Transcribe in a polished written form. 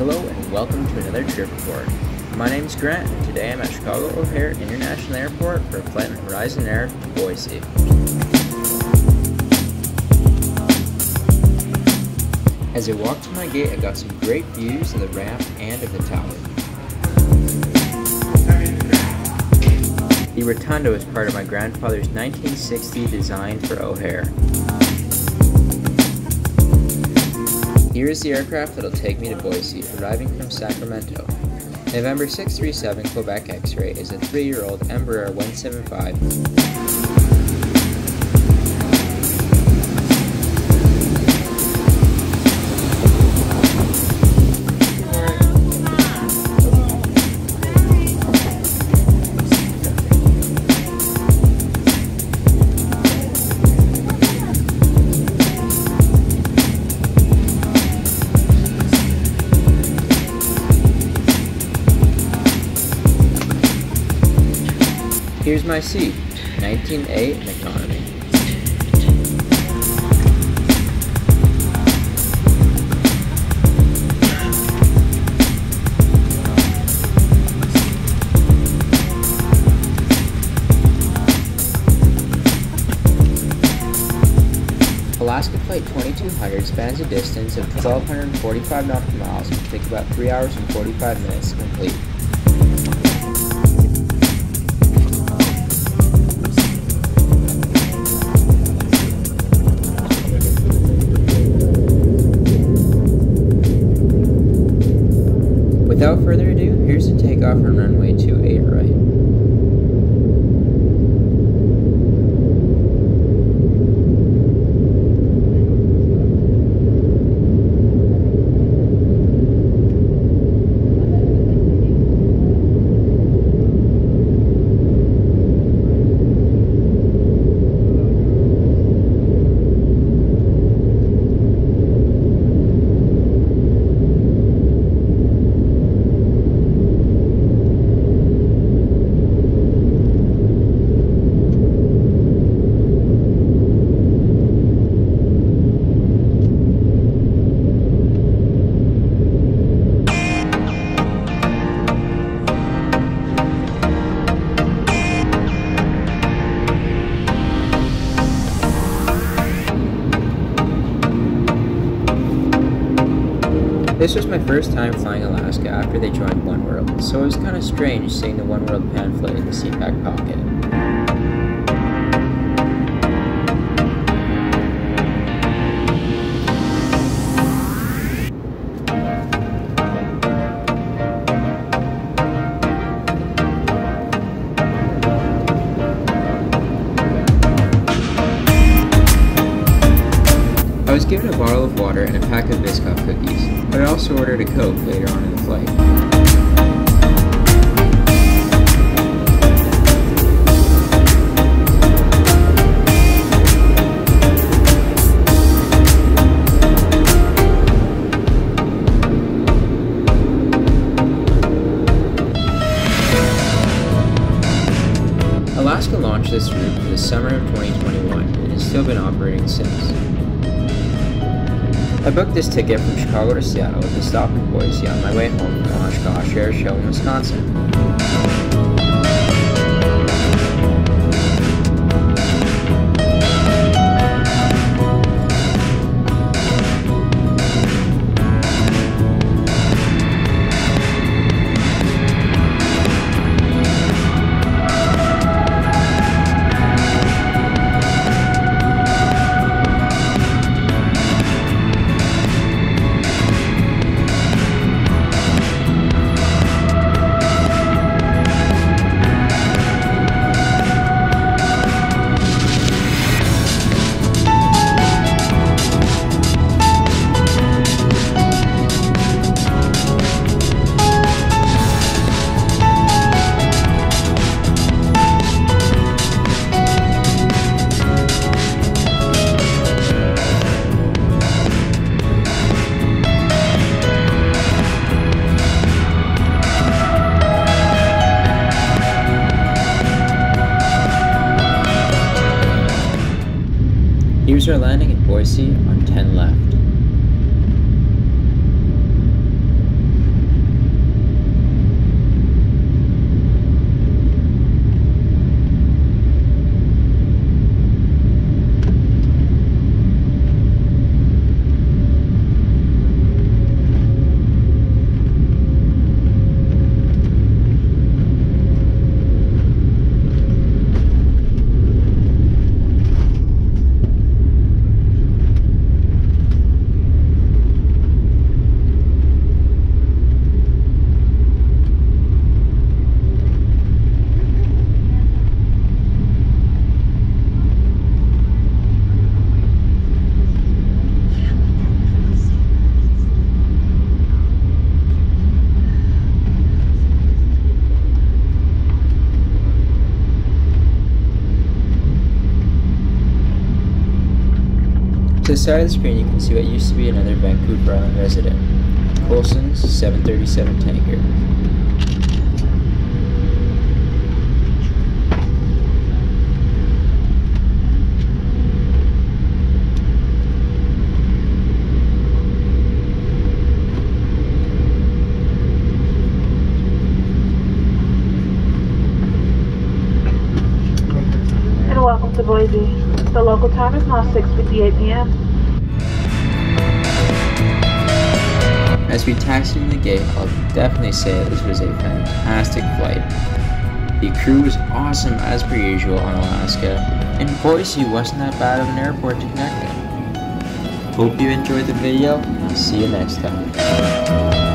Hello and welcome to another trip report. My name is Grant and today I'm at Chicago O'Hare International Airport for a flight on Horizon Air to Boise. As I walked to my gate, I got some great views of the ramp and of the tower. The rotunda was part of my grandfather's 1960 design for O'Hare. Here is the aircraft that'll take me to Boise, arriving from Sacramento. November 637 Quebec X-ray is a 3-year-old Embraer E175. Here's my seat, 19A in economy. Alaska Flight 2200 spans a distance of 1,245 nautical miles and will take about 3 hours and 45 minutes to complete. Without further ado, here's the takeoff on runway 28 right. This was my first time flying Alaska after they joined oneworld, so it was kind of strange seeing the oneworld pamphlet in the seatback pocket. I was given a bottle of water and a pack of Biscoff cookies, but I also ordered a Coke later on in the flight. Alaska launched this route in the summer of 2021 and has still been operating since. I booked this ticket from Chicago to Seattle with a stop in Boise on my way home from Oshkosh Air Show in Wisconsin. Here's our landing at Boise on 10 left. the side of the screen you can see what used to be another Vancouver Island resident, Colson's 737 tanker. Welcome to Boise. The local time is now 6:58 p.m. As we taxied in the gate, I'll definitely say that this was a fantastic flight. The crew was awesome as per usual on Alaska, and Boise wasn't that bad of an airport to connect with. Hope you enjoyed the video, and I'll see you next time.